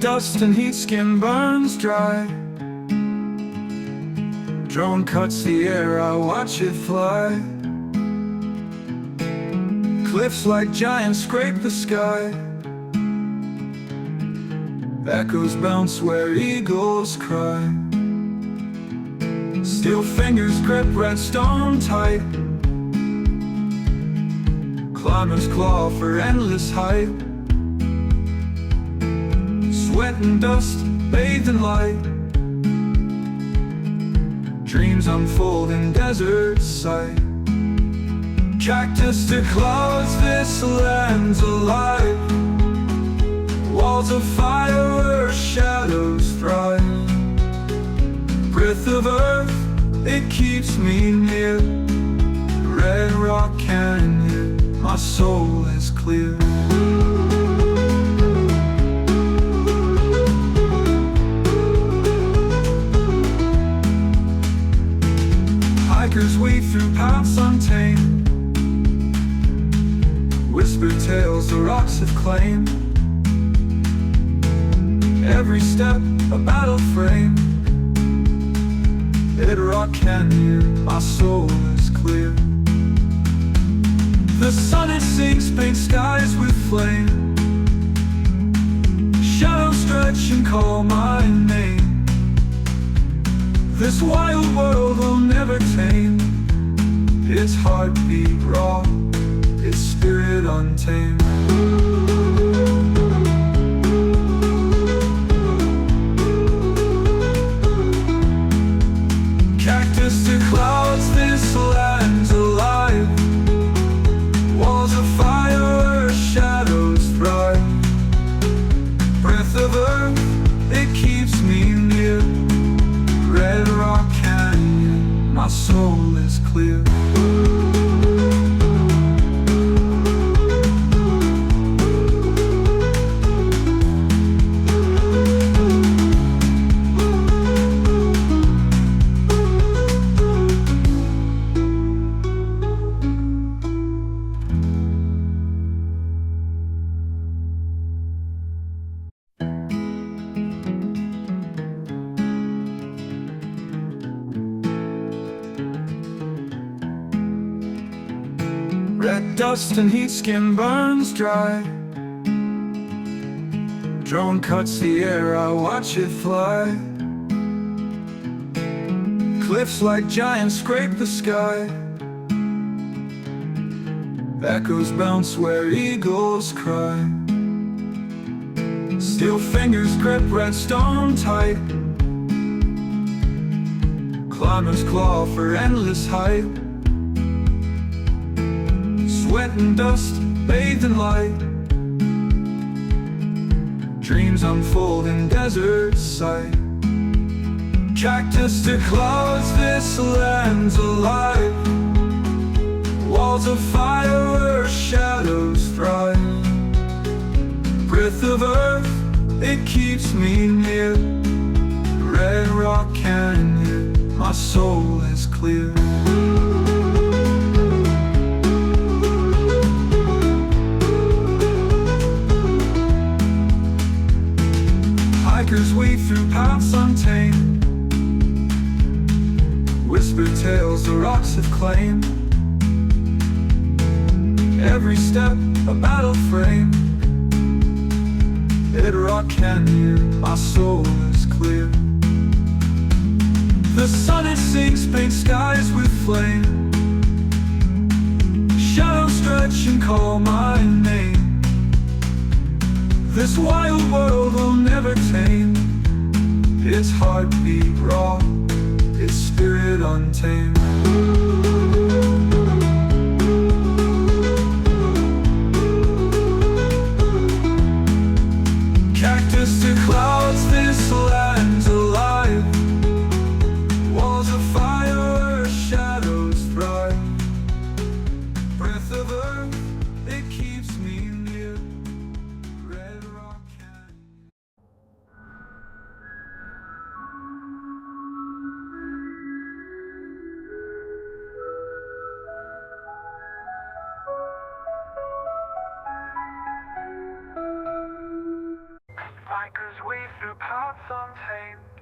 dust and heat, skin burns dry. Drone cuts the air, I watch it fly. Cliffs like giants scrape the sky. Echoes bounce where eagles cry. Steel fingers grip redstone tight. Climbers claw for endless height. Sweat and dust bathed in light. Dreams unfold in desert sight. Cactus to clouds, this land's alive. Walls of fire where shadows thrive. Breath of earth, it keeps me near. Red rock canyon, my soul is clear. Hikers weave through paths untamed. Whispered tales the rocks have claimed. Every step a battle frame. Rock canyon, my soul is clear. The sun it sinks, paint skies with flame. Shadows stretch and call my name. This wild world will never tame. Its heartbeat raw, its spirit untamed. Cactus to clouds, this land's alive. Walls of fire where shadows thrive. Breath of earth, it keeps me near. Red rock canyon, my soul is clear. Red dust and heat, skin burns dry. Drone cuts the air, I watch it fly. Cliffs like giants scrape the sky. Echoes bounce where eagles cry. Steel fingers grip redstone tight. Climbers claw for endless height. Sweat and dust bathed in light. Dreams unfold in desert sight. Cactus to clouds, this land's alive. Walls of fire where shadows thrive. Breath of earth, it keeps me near. Red rock canyon, my soul is clear. Hikers weave through paths untamed. Whispered tales the rocks have claimed. Every step a battle frame. Rock canyon, my soul is clear. The sun it sinks, paint skies with flame. Shadows stretch and call my name. This wild world will never tame. Its heartbeat raw, its spirit untamed. Cactus to clouds, this land's alive. Walls of fire where shadows thrive. Breath of earth, it keeps me near. Red rock canyon. paths untamed,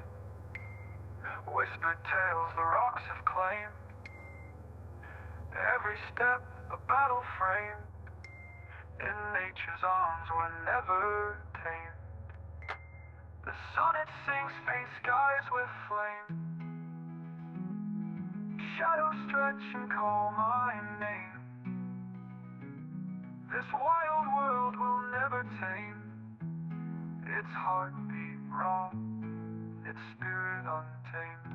whispered tales the rocks have claimed. Every step a battle framed, in nature's arms we're never tamed. The sun it sinks faint skies with flame, shadows stretch and call my name. This wild world will never tame its heartbeat raw, its spirit untamed.